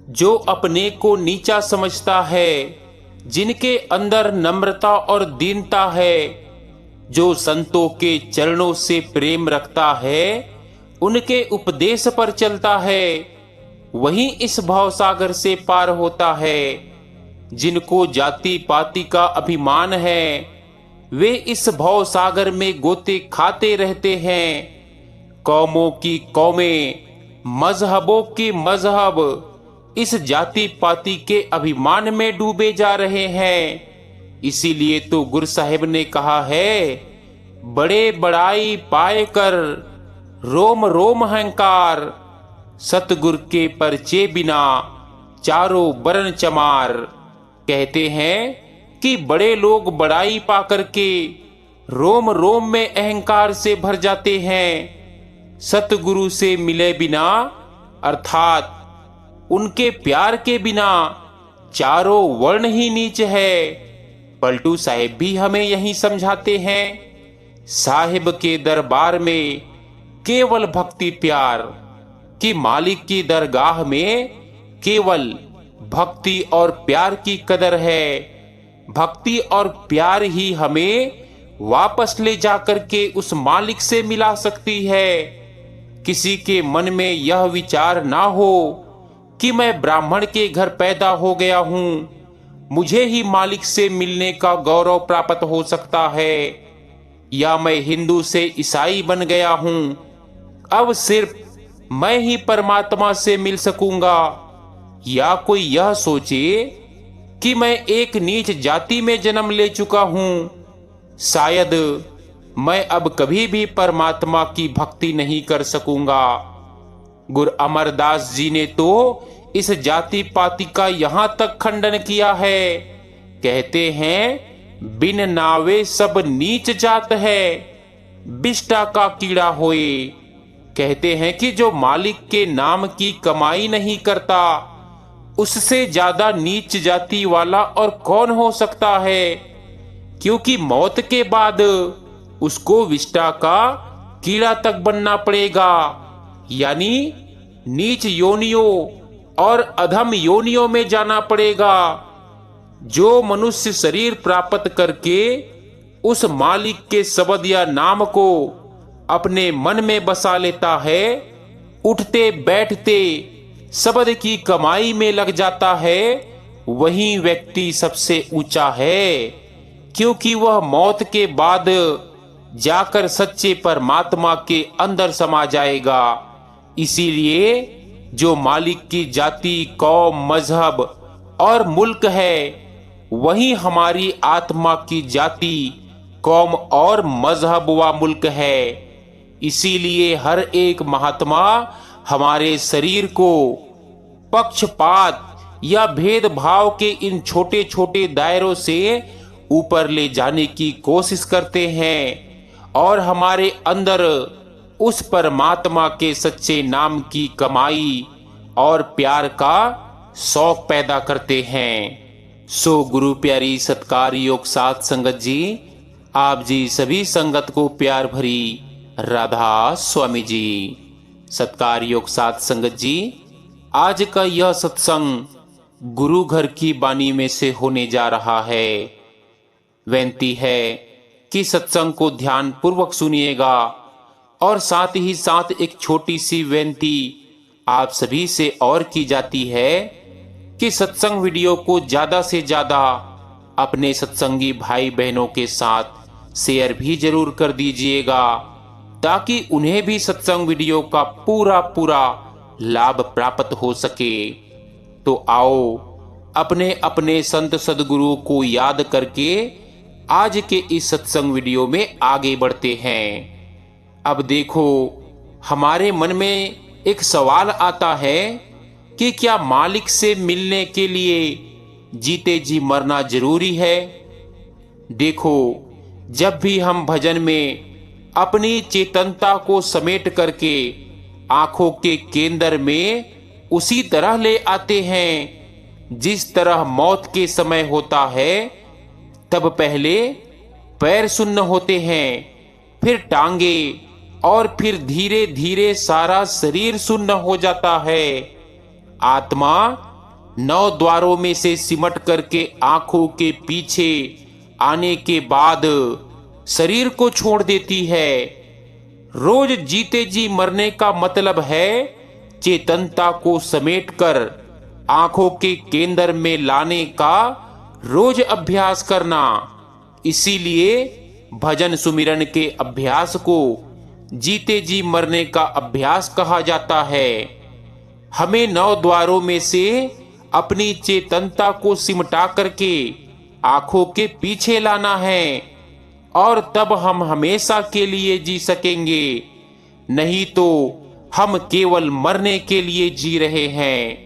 जो अपने को नीचा समझता है, जिनके अंदर नम्रता और दीनता है, जो संतों के चरणों से प्रेम रखता है, उनके उपदेश पर चलता है, वही इस भवसागर से पार होता है। जिनको जाति पाति का अभिमान है, वे इस भवसागर में गोते खाते रहते हैं। कौमों की कौमें, मजहबों की मजहब इस जाति पाति के अभिमान में डूबे जा रहे हैं। इसीलिए तो गुरु साहिब ने कहा है, बड़े बड़ाई पाए कर रोम रोम अहंकार, सतगुरु के परचे बिना चारों बरन चमार। कहते हैं कि बड़े लोग बड़ाई पाकर के रोम रोम में अहंकार से भर जाते हैं। सतगुरु से मिले बिना अर्थात उनके प्यार के बिना चारों वर्ण ही नीच है। पलटू साहिब भी हमें यही समझाते हैं। साहिब के दरबार में केवल भक्ति प्यार, कि मालिक की दरगाह में केवल भक्ति और प्यार की कदर है। भक्ति और प्यार ही हमें वापस ले जाकर के उस मालिक से मिला सकती है। किसी के मन में यह विचार ना हो कि मैं ब्राह्मण के घर पैदा हो गया हूं, मुझे ही मालिक से मिलने का गौरव प्राप्त हो सकता है, या मैं हिंदू से ईसाई बन गया हूं, अब सिर्फ मैं ही परमात्मा से मिल सकूंगा। या कोई यह सोचे कि मैं एक नीच जाति में जन्म ले चुका हूं, शायद मैं अब कभी भी परमात्मा की भक्ति नहीं कर सकूंगा। गुरु अमरदास जी ने तो इस जाति पाति का यहां तक खंडन किया है। कहते हैं, बिन नावे सब नीच जात है, बिष्टा का कीड़ा होए। कहते हैं कि जो मालिक के नाम की कमाई नहीं करता, उससे ज्यादा नीच जाति वाला और कौन हो सकता है। क्योंकि मौत के बाद उसको विष्टा का कीड़ा तक बनना पड़ेगा, यानी नीच योनियों और अधम योनियों में जाना पड़ेगा। जो मनुष्य शरीर प्राप्त करके उस मालिक के शब्द या नाम को अपने मन में बसा लेता है, उठते बैठते शब्द की कमाई में लग जाता है, वही व्यक्ति सबसे ऊंचा है। क्योंकि वह मौत के बाद जाकर सच्चे परमात्मा के अंदर समा जाएगा। इसीलिए जो मालिक की जाति, कौम, मजहब और मुल्क है, वही हमारी आत्मा की जाति, कौम और मजहब व मुल्क है। इसीलिए हर एक महात्मा हमारे शरीर को पक्षपात या भेदभाव के इन छोटे छोटे दायरों से ऊपर ले जाने की कोशिश करते हैं और हमारे अंदर उस परमात्मा के सच्चे नाम की कमाई और प्यार का शौक पैदा करते हैं। सो गुरु प्यारी सत्कार योग साथ संगत जी, आप जी सभी संगत को प्यार भरी राधा स्वामी जी। सत्कार योग साथ संगत जी, आज का यह सत्संग गुरु घर की बानी में से होने जा रहा है। विनती है कि सत्संग को ध्यान पूर्वक सुनिएगा और साथ ही साथ एक छोटी सी विनती आप सभी से और की जाती है कि सत्संग वीडियो को ज्यादा से ज्यादा अपने सत्संगी भाई बहनों के साथ शेयर भी जरूर कर दीजिएगा, ताकि उन्हें भी सत्संग वीडियो का पूरा पूरा लाभ प्राप्त हो सके। तो आओ अपने अपने संत सदगुरु को याद करके आज के इस सत्संग वीडियो में आगे बढ़ते हैं। अब देखो, हमारे मन में एक सवाल आता है कि क्या मालिक से मिलने के लिए जीते जी मरना जरूरी है? देखो, जब भी हम भजन में अपनी चेतनता को समेट करके आंखों के केंद्र में उसी तरह ले आते हैं जिस तरह मौत के समय होता है, तब पहले पैर सुन्न होते हैं, फिर टांगे और फिर धीरे धीरे सारा शरीर सुन्न हो जाता है। आत्मा 9 द्वारों में से सिमट करके आंखों के पीछे आने के बाद शरीर को छोड़ देती है। रोज जीते जी मरने का मतलब है चेतनता को समेटकर आंखों के केंद्र में लाने का रोज अभ्यास करना। इसीलिए भजन सुमिरन के अभ्यास को जीते जी मरने का अभ्यास कहा जाता है। हमें 9 द्वारों में से अपनी चेतनता को सिमटा करके आंखों के पीछे लाना है और तब हम हमेशा के लिए जी सकेंगे, नहीं तो हम केवल मरने के लिए जी रहे हैं।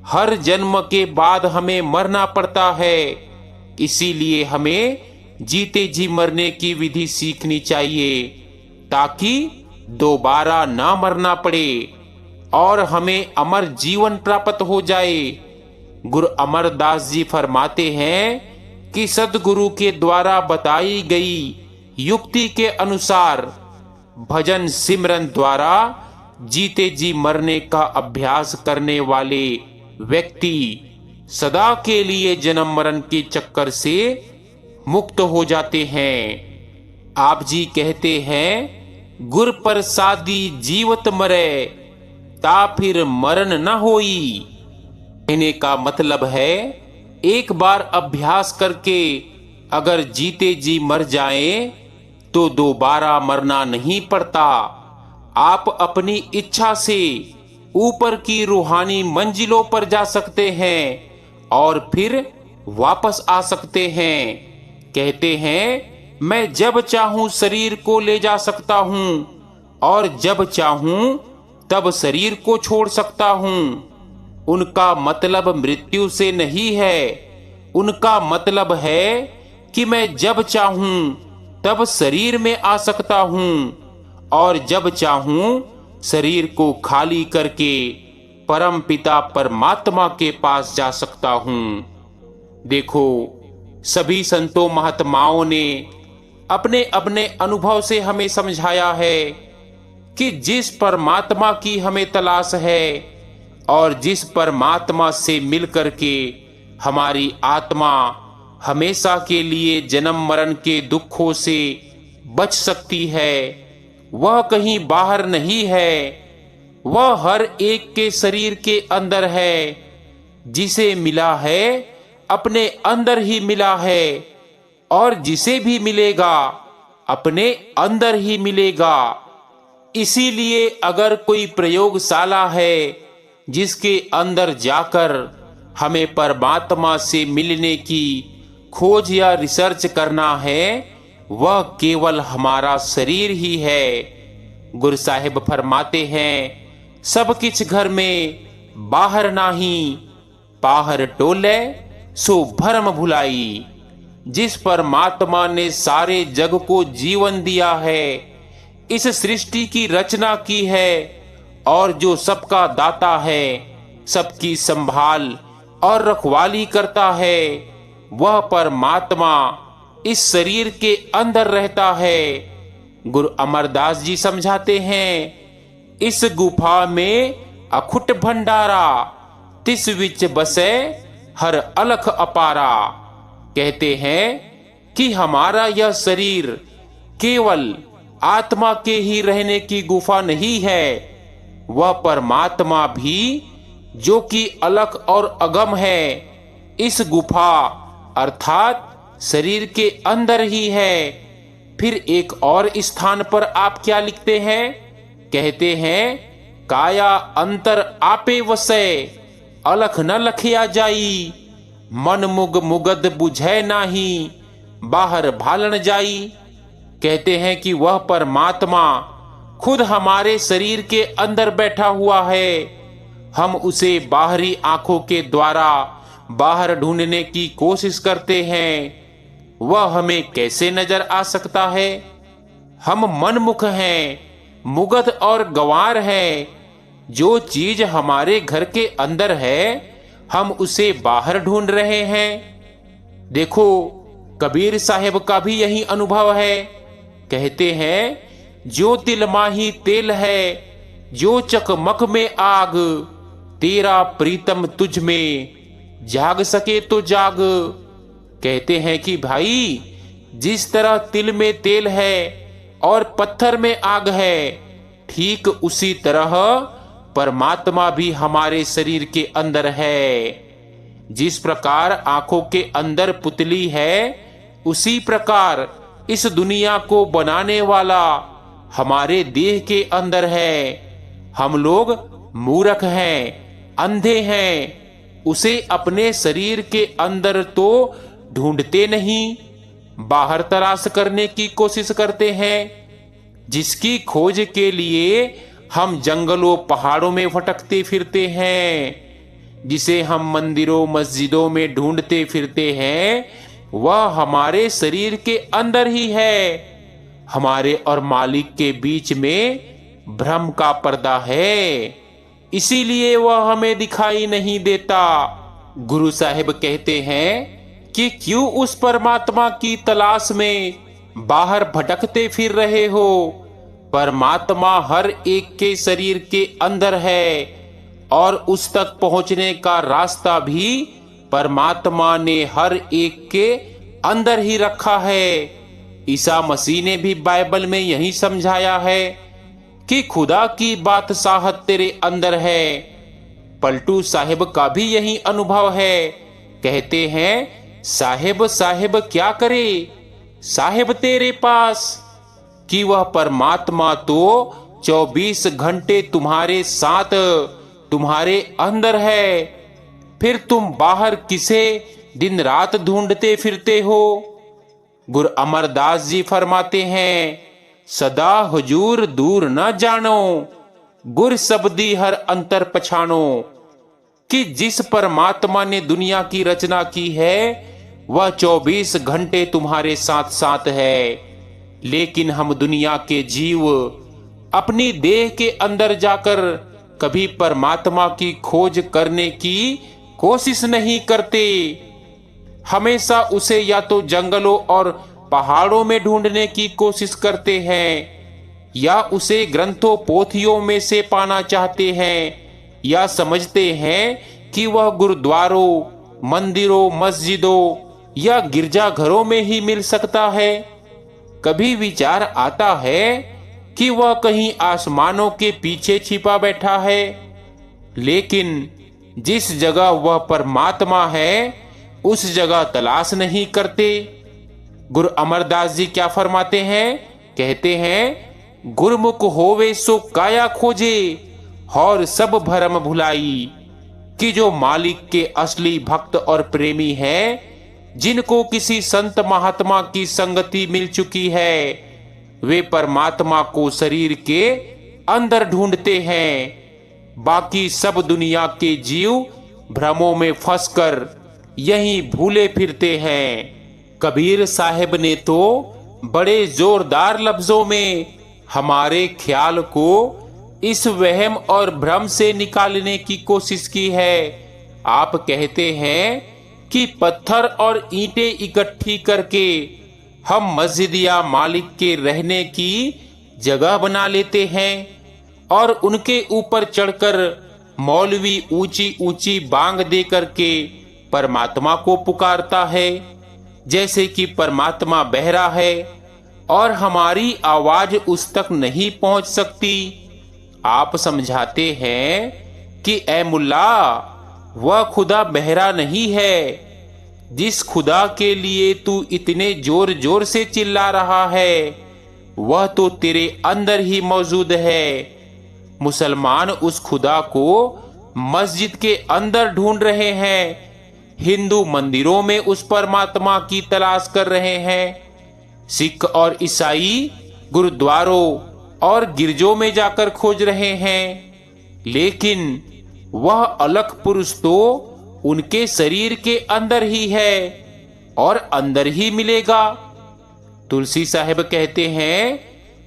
हर जन्म के बाद हमें मरना पड़ता है, इसीलिए हमें जीते जी मरने की विधि सीखनी चाहिए ताकि दोबारा ना मरना पड़े और हमें अमर जीवन प्राप्त हो जाए। गुरु अमरदास जी फरमाते हैं कि सद्गुरु के द्वारा बताई गई युक्ति के अनुसार भजन सिमरन द्वारा जीते जी मरने का अभ्यास करने वाले व्यक्ति सदा के लिए जन्म मरण के चक्कर से मुक्त हो जाते हैं। आप जी कहते हैं गुर प्रसादी जीवत मरे ता फिर मरण न होई। कहने का मतलब है एक बार अभ्यास करके अगर जीते जी मर जाए तो दोबारा मरना नहीं पड़ता। आप अपनी इच्छा से ऊपर की रूहानी मंजिलों पर जा सकते हैं और फिर वापस आ सकते हैं। कहते हैं मैं जब चाहूं शरीर को ले जा सकता हूं और जब चाहूं तब शरीर को छोड़ सकता हूं। उनका मतलब मृत्यु से नहीं है, उनका मतलब है कि मैं जब चाहूं तब शरीर में आ सकता हूं और जब चाहूं शरीर को खाली करके परम पिता परमात्मा के पास जा सकता हूं। देखो, सभी संतों महात्माओं ने अपने अपने अनुभव से हमें समझाया है कि जिस परमात्मा की हमें तलाश है और जिस परमात्मा से मिलकर के हमारी आत्मा हमेशा के लिए जन्म मरण के दुखों से बच सकती है, वह कहीं बाहर नहीं है, वह हर एक के शरीर के अंदर है। जिसे मिला है अपने अंदर ही मिला है और जिसे भी मिलेगा अपने अंदर ही मिलेगा। इसीलिए अगर कोई प्रयोगशाला है जिसके अंदर जाकर हमें परमात्मा से मिलने की खोज या रिसर्च करना है, वह केवल हमारा शरीर ही है। गुरु साहिब फरमाते हैं सब किछ घर में बाहर नाही, बाहर टोले सो भरम भुलाई। जिस परमात्मा ने सारे जग को जीवन दिया है, इस सृष्टि की रचना की है और जो सबका दाता है, सबकी संभाल और रखवाली करता है, वह परमात्मा इस शरीर के अंदर रहता है। गुरु अमरदास जी समझाते हैं इस गुफा में अखुट भंडारा, तिस विच बसे हर अलख अपारा। कहते हैं कि हमारा यह शरीर केवल आत्मा के ही रहने की गुफा नहीं है, वह परमात्मा भी जो कि अलख और अगम है, इस गुफा अर्थात शरीर के अंदर ही है। फिर एक और स्थान पर आप क्या लिखते हैं? कहते हैं काया अंतर आपे वसे, अलख न लखिया जाई, मन मुग मुगद बुझे नाही, बाहर भालन जाई। कहते हैं कि वह परमात्मा खुद हमारे शरीर के अंदर बैठा हुआ है। हम उसे बाहरी आंखों के द्वारा बाहर ढूंढने की कोशिश करते हैं, वह हमें कैसे नजर आ सकता है? हम मनमुख हैं, मुगध और गंवार हैं। जो चीज हमारे घर के अंदर है, हम उसे बाहर ढूंढ रहे हैं। देखो, कबीर साहिब का भी यही अनुभव है। कहते हैं जो तिल माही तेल है, जो चकमक में आग, तेरा प्रीतम तुझ में जाग सके तो जाग। कहते हैं कि भाई जिस तरह तिल में तेल है और पत्थर में आग है, ठीक उसी तरह परमात्मा भी हमारे शरीर के अंदर है। जिस प्रकार आंखों के अंदर पुतली है, उसी प्रकार इस दुनिया को बनाने वाला हमारे देह के अंदर है। हम लोग मूर्ख हैं, अंधे हैं, उसे अपने शरीर के अंदर तो ढूंढते नहीं, बाहर तलाश करने की कोशिश करते हैं, जिसकी खोज के लिए हम जंगलों पहाड़ों में भटकते फिरते हैं। जिसे हम मंदिरों मस्जिदों में ढूंढते फिरते हैं, वह हमारे शरीर के अंदर ही है। हमारे और मालिक के बीच में भ्रम का पर्दा है, इसीलिए वह हमें दिखाई नहीं देता। गुरु साहिब कहते हैं कि क्यों उस परमात्मा की तलाश में बाहर भटकते फिर रहे हो। परमात्मा हर एक के शरीर के अंदर है और उस तक पहुंचने का रास्ता भी परमात्मा ने हर एक के अंदर ही रखा है। ईसा मसीह ने भी बाइबल में यही समझाया है कि खुदा की बादशाहत तेरे अंदर है। पलटू साहिब का भी यही अनुभव है। कहते हैं साहिब साहिब क्या करे साहिब तेरे पास, कि वह परमात्मा तो 24 घंटे तुम्हारे साथ तुम्हारे अंदर है, फिर तुम बाहर किसे दिन रात ढूंढते फिरते हो। गुरु अमरदास जी फरमाते हैं, सदा हुजूर दूर न जानो, गुर शब्दी हर अंतर पछानो। कि जिस परमात्मा ने दुनिया की रचना की है, वह 24 घंटे तुम्हारे साथ साथ है। लेकिन हम दुनिया के जीव अपनी देह के अंदर जाकर कभी परमात्मा की खोज करने की कोशिश नहीं करते। हमेशा उसे या तो जंगलों और पहाड़ों में ढूंढने की कोशिश करते हैं, या उसे ग्रंथों पोथियों में से पाना चाहते हैं, या समझते हैं कि वह गुरुद्वारों, मंदिरों, मस्जिदों या गिरजाघरों में ही मिल सकता है। कभी विचार आता है कि वह कहीं आसमानों के पीछे छिपा बैठा है। लेकिन जिस जगह वह परमात्मा है, उस जगह तलाश नहीं करते। गुरु अमरदास जी क्या फरमाते हैं? कहते हैं, गुरमुख होवे सो काया खोजे, और सब भरम भुलाई। कि जो मालिक के असली भक्त और प्रेमी हैं, जिनको किसी संत महात्मा की संगति मिल चुकी है, वे परमात्मा को शरीर के अंदर ढूंढते हैं। बाकी सब दुनिया के जीव भ्रमों में फंसकर यहीं भूले फिरते हैं। कबीर साहिब ने तो बड़े जोरदार लफ्जों में हमारे ख्याल को इस वहम और भ्रम से निकालने की कोशिश की है। आप कहते हैं कि पत्थर और ईंटें इकट्ठी करके हम मस्जिद या मालिक के रहने की जगह बना लेते हैं, और उनके ऊपर चढ़कर मौलवी ऊंची ऊंची बांग दे करके परमात्मा को पुकारता है, जैसे कि परमात्मा बहरा है और हमारी आवाज उस तक नहीं पहुंच सकती। आप समझाते हैं कि ऐ मुल्ला, वह खुदा बहरा नहीं है। जिस खुदा के लिए तू इतने जोर जोर से चिल्ला रहा है, वह तो तेरे अंदर ही मौजूद है। मुसलमान उस खुदा को मस्जिद के अंदर ढूंढ रहे हैं, हिंदू मंदिरों में उस परमात्मा की तलाश कर रहे हैं, सिख और ईसाई गुरुद्वारों और गिरजों में जाकर खोज रहे हैं। लेकिन वह अलग पुरुष तो उनके शरीर के अंदर ही है और अंदर ही मिलेगा। तुलसी साहिब कहते हैं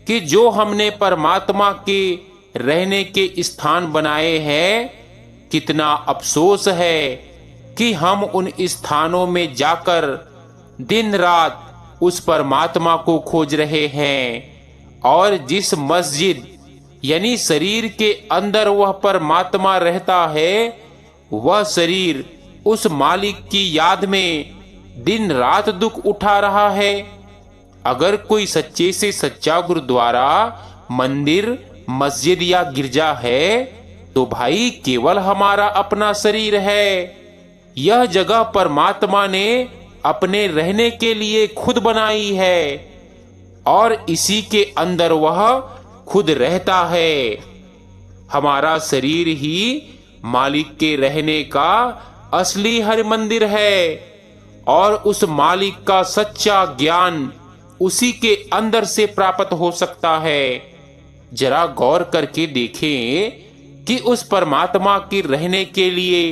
कि जो हमने परमात्मा के रहने के स्थान बनाए हैं, कितना अफसोस है कि हम उन स्थानों में जाकर दिन रात उस परमात्मा को खोज रहे हैं। और जिस मस्जिद यानी शरीर के अंदर वह परमात्मा रहता है, वह शरीर उस मालिक की याद में दिन रात दुख उठा रहा है। अगर कोई सच्चे से सच्चा गुरुद्वारा, मंदिर, मस्जिद या गिरजा है तो भाई केवल हमारा अपना शरीर है। यह जगह परमात्मा ने अपने रहने के लिए खुद बनाई है और इसी के अंदर वह खुद रहता है। हमारा शरीर ही मालिक के रहने का असली हर मंदिर है और उस मालिक का सच्चा ज्ञान उसी के अंदर से प्राप्त हो सकता है। जरा गौर करके देखें कि उस परमात्मा के रहने के लिए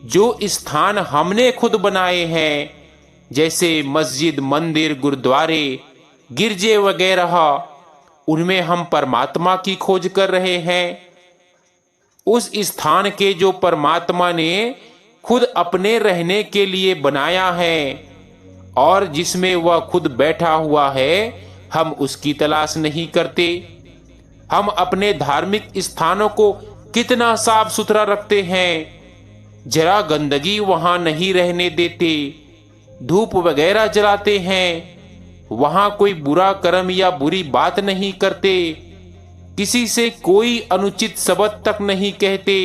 जो स्थान हमने खुद बनाए हैं, जैसे मस्जिद, मंदिर, गुरुद्वारे, गिरजे वगैरह, उनमें हम परमात्मा की खोज कर रहे हैं। उस स्थान के जो परमात्मा ने खुद अपने रहने के लिए बनाया है और जिसमें वह खुद बैठा हुआ है, हम उसकी तलाश नहीं करते। हम अपने धार्मिक स्थानों को कितना साफ सुथरा रखते हैं, जरा गंदगी वहां नहीं रहने देते, धूप वगैरह जलाते हैं, वहां कोई बुरा कर्म या बुरी बात नहीं करते, किसी से कोई अनुचित शब्द तक नहीं कहते,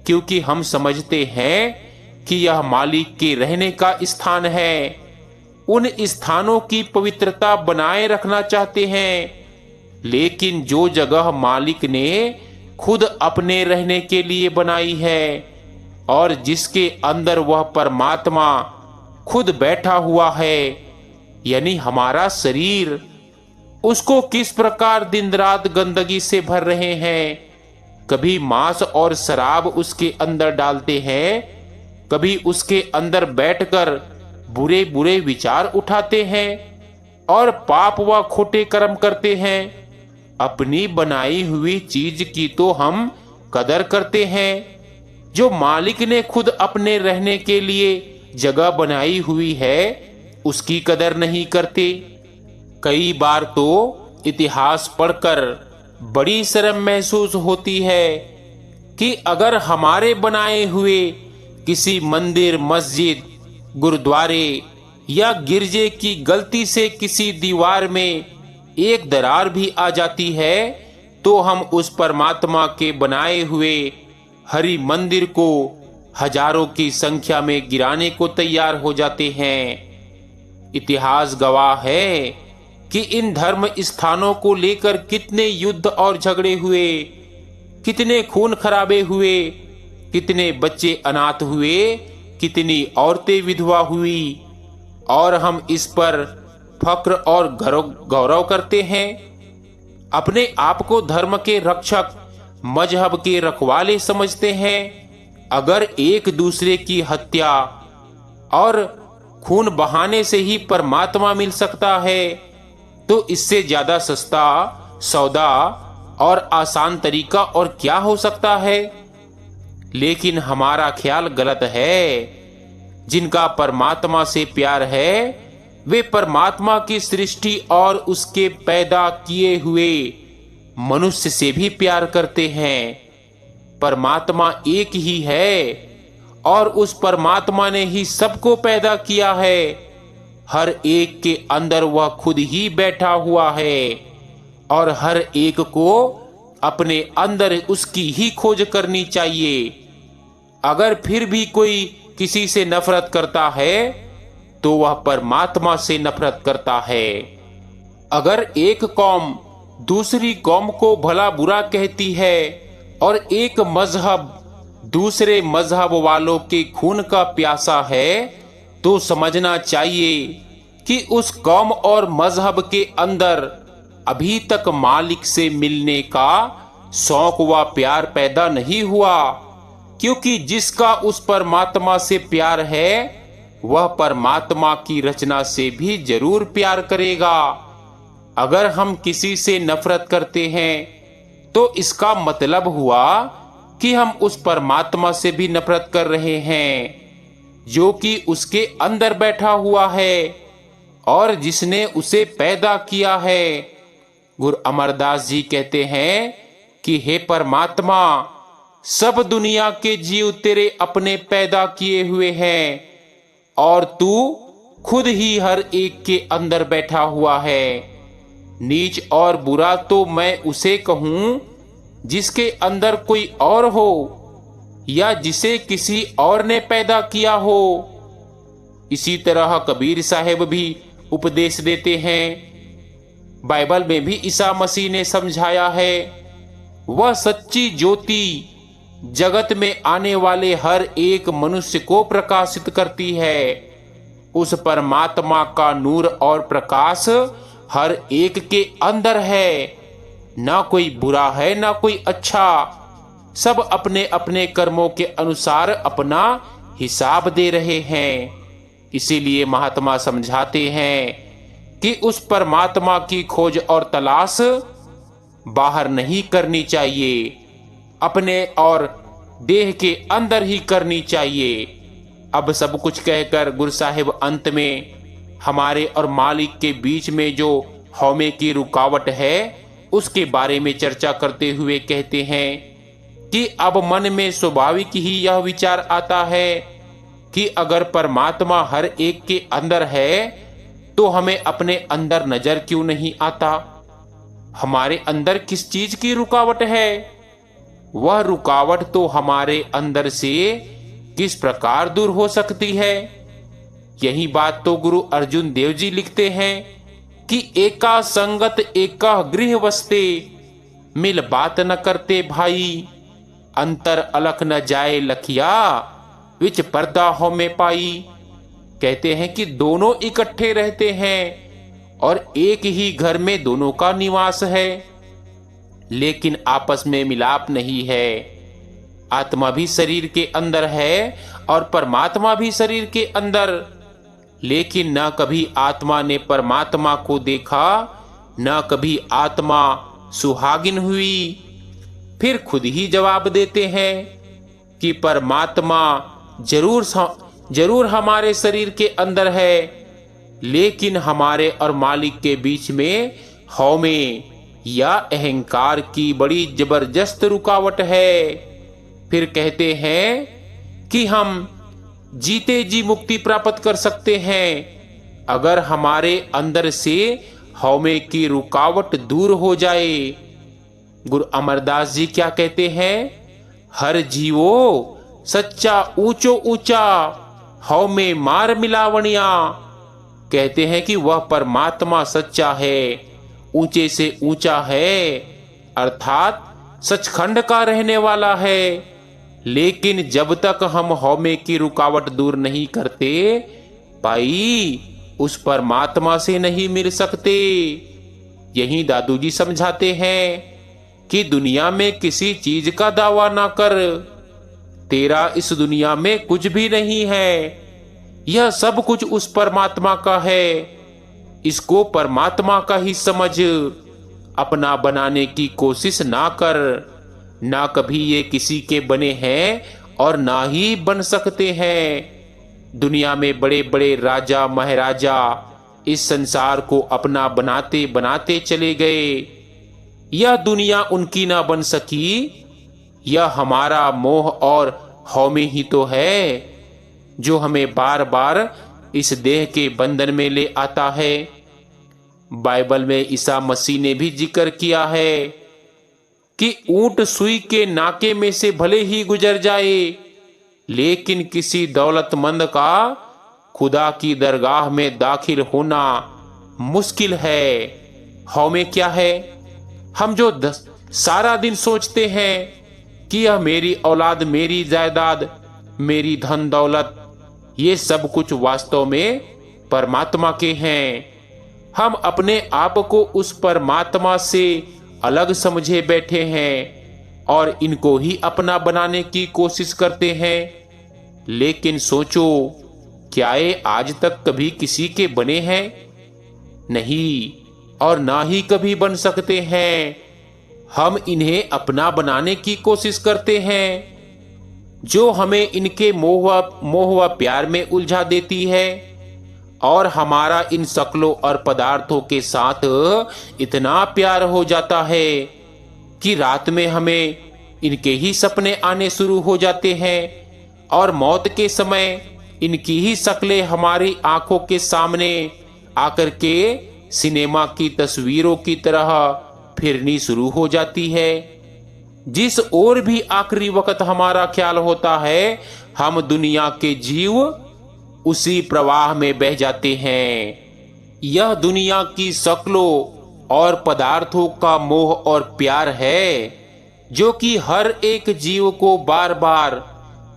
क्योंकि हम समझते हैं कि यह मालिक के रहने का स्थान है। उन स्थानों की पवित्रता बनाए रखना चाहते हैं। लेकिन जो जगह मालिक ने खुद अपने रहने के लिए बनाई है और जिसके अंदर वह परमात्मा खुद बैठा हुआ है, यानी हमारा शरीर, उसको किस प्रकार दिन रात गंदगी से भर रहे हैं। कभी मांस और शराब उसके अंदर डालते हैं, कभी उसके अंदर बैठकर बुरे बुरे विचार उठाते हैं और पाप व खोटे कर्म करते हैं। अपनी बनाई हुई चीज की तो हम कदर करते हैं, जो मालिक ने खुद अपने रहने के लिए जगह बनाई हुई है उसकी कदर नहीं करते। कई बार तो इतिहास पढ़कर बड़ी शर्म महसूस होती है कि अगर हमारे बनाए हुए किसी मंदिर, मस्जिद, गुरुद्वारे या गिरजे की गलती से किसी दीवार में एक दरार भी आ जाती है तो हम उस परमात्मा के बनाए हुए हरि मंदिर को हजारों की संख्या में गिराने को तैयार हो जाते हैं। इतिहास गवाह है कि इन धर्म स्थानों को लेकर कितने युद्ध और झगड़े हुए, कितने खून खराबे हुए, कितने बच्चे अनाथ हुए, कितनी औरतें विधवा हुई, और हम इस पर फक्र और गौरव करते हैं। अपने आप को धर्म के रक्षक, मजहब के रखवाले समझते हैं। अगर एक दूसरे की हत्या और खून बहाने से ही परमात्मा मिल सकता है तो इससे ज्यादा सस्ता सौदा और आसान तरीका और क्या हो सकता है। लेकिन हमारा ख्याल गलत है। जिनका परमात्मा से प्यार है वे परमात्मा की सृष्टि और उसके पैदा किए हुए मनुष्य से भी प्यार करते हैं। परमात्मा एक ही है और उस परमात्मा ने ही सबको पैदा किया है। हर एक के अंदर वह खुद ही बैठा हुआ है और हर एक को अपने अंदर उसकी ही खोज करनी चाहिए। अगर फिर भी कोई किसी से नफरत करता है तो वह परमात्मा से नफरत करता है। अगर एक कौम दूसरी कौम को भला बुरा कहती है और एक मजहब दूसरे मजहब वालों के खून का प्यासा है तो समझना चाहिए कि उस कौम और मजहब के अंदर अभी तक मालिक से मिलने का शौक व प्यार पैदा नहीं हुआ, क्योंकि जिसका उस परमात्मा से प्यार है वह परमात्मा की रचना से भी जरूर प्यार करेगा। अगर हम किसी से नफरत करते हैं तो इसका मतलब हुआ कि हम उस परमात्मा से भी नफरत कर रहे हैं जो कि उसके अंदर बैठा हुआ है और जिसने उसे पैदा किया है। गुरु अमरदास जी कहते हैं कि हे परमात्मा, सब दुनिया के जीव तेरे अपने पैदा किए हुए हैं और तू खुद ही हर एक के अंदर बैठा हुआ है। नीच और बुरा तो मैं उसे कहूं जिसके अंदर कोई और हो या जिसे किसी और ने पैदा किया हो। इसी तरह कबीर साहब भी उपदेश देते हैं। बाइबल में भी ईसा मसीह ने समझाया है, वह सच्ची ज्योति जगत में आने वाले हर एक मनुष्य को प्रकाशित करती है। उस परमात्मा का नूर और प्रकाश हर एक के अंदर है। ना कोई बुरा है ना कोई अच्छा, सब अपने अपने कर्मों के अनुसार अपना हिसाब दे रहे हैं। इसीलिए महात्मा समझाते हैं कि उस परमात्मा की खोज और तलाश बाहर नहीं करनी चाहिए, अपने और देह के अंदर ही करनी चाहिए। अब सब कुछ कहकर गुरु साहिब अंत में हमारे और मालिक के बीच में जो हौमे की रुकावट है उसके बारे में चर्चा करते हुए कहते हैं कि अब मन में स्वाभाविक ही यह विचार आता है कि अगर परमात्मा हर एक के अंदर है तो हमें अपने अंदर नजर क्यों नहीं आता। हमारे अंदर किस चीज की रुकावट है? वह रुकावट तो हमारे अंदर से किस प्रकार दूर हो सकती है? यही बात तो गुरु अर्जुन देव जी लिखते हैं कि एका संगत एका गृह वसते, मिल बात न करते भाई, अंतर अलख न जाए लखिया, विच पर्दा हो में पाई। कहते हैं कि दोनों इकट्ठे रहते हैं और एक ही घर में दोनों का निवास है, लेकिन आपस में मिलाप नहीं है। आत्मा भी शरीर के अंदर है और परमात्मा भी शरीर के अंदर, लेकिन न कभी आत्मा ने परमात्मा को देखा, न कभी आत्मा सुहागिन हुई। फिर खुद ही जवाब देते हैं कि परमात्मा जरूर हमारे शरीर के अंदर है, लेकिन हमारे और मालिक के बीच में हौमे या अहंकार की बड़ी जबरदस्त रुकावट है। फिर कहते हैं कि हम जीते जी मुक्ति प्राप्त कर सकते हैं अगर हमारे अंदर से हौमे की रुकावट दूर हो जाए। गुरु अमरदास जी क्या कहते हैं? हर जीवो सच्चा ऊंचो ऊंचा, हौमे मार मिलावणिया। कहते हैं कि वह परमात्मा सच्चा है, ऊंचे से ऊंचा है, अर्थात सचखंड का रहने वाला है। लेकिन जब तक हम हौमे की रुकावट दूर नहीं करते भाई, उस परमात्मा से नहीं मिल सकते। यही दादू जी समझाते हैं कि दुनिया में किसी चीज का दावा ना कर, तेरा इस दुनिया में कुछ भी नहीं है, यह सब कुछ उस परमात्मा का है। इसको परमात्मा का ही समझ, अपना बनाने की कोशिश ना कर। ना कभी ये किसी के बने हैं और ना ही बन सकते हैं। दुनिया में बड़े बड़े राजा महाराजा इस संसार को अपना बनाते बनाते चले गए, यह दुनिया उनकी ना बन सकी। यह हमारा मोह और हौमे ही तो है जो हमें बार बार इस देह के बंधन में ले आता है। बाइबल में ईसा मसीह ने भी जिक्र किया है कि ऊंट सुई के नाके में से भले ही गुजर जाए, लेकिन किसी दौलतमंद का खुदा की दरगाह में दाखिल होना मुश्किल है। हौमे क्या है? हम जो सारा दिन सोचते हैं कि यह मेरी औलाद, मेरी जायदाद, मेरी धन दौलत, ये सब कुछ वास्तव में परमात्मा के हैं। हम अपने आप को उस परमात्मा से अलग समझे बैठे हैं और इनको ही अपना बनाने की कोशिश करते हैं। लेकिन सोचो, क्या ये आज तक कभी किसी के बने हैं? नहीं, और ना ही कभी बन सकते हैं। हम इन्हें अपना बनाने की कोशिश करते हैं, जो हमें इनके मोह व प्यार में उलझा देती है। और हमारा इन शक्लों और पदार्थों के साथ इतना प्यार हो जाता है कि रात में हमें इनके ही सपने आने शुरू हो जाते हैं और मौत के समय इनकी ही शक्लें हमारी आंखों के सामने आकर के सिनेमा की तस्वीरों की तरह फिरनी शुरू हो जाती है। जिस ओर भी आखिरी वक्त हमारा ख्याल होता है, हम दुनिया के जीव उसी प्रवाह में बह जाते हैं। यह दुनिया की शक्लों और पदार्थों का मोह और प्यार है जो कि हर एक जीव को बार बार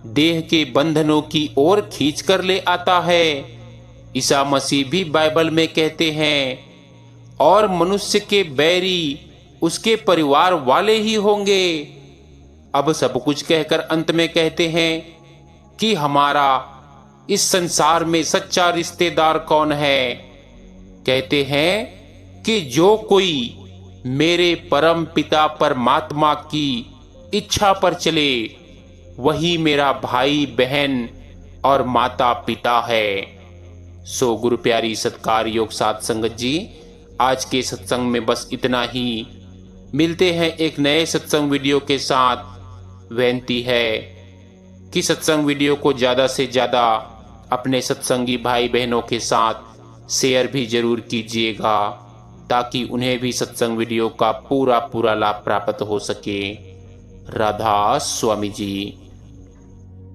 देह के बंधनों की ओर खींच कर ले आता है। ईसा मसीह भी बाइबल में कहते हैं, और मनुष्य के बैरी उसके परिवार वाले ही होंगे। अब सब कुछ कहकर अंत में कहते हैं कि हमारा इस संसार में सच्चा रिश्तेदार कौन है। कहते हैं कि जो कोई मेरे परम पिता परमात्मा की इच्छा पर चले वही मेरा भाई बहन और माता पिता है। सो गुरु प्यारी सत्कार योग साध संगत जी, आज के सत्संग में बस इतना ही। मिलते हैं एक नए सत्संग वीडियो के साथ। बेनती है कि सत्संग वीडियो को ज़्यादा से ज़्यादा अपने सत्संगी भाई बहनों के साथ शेयर भी जरूर कीजिएगा ताकि उन्हें भी सत्संग वीडियो का पूरा लाभ प्राप्त हो सके। राधा स्वामी जी।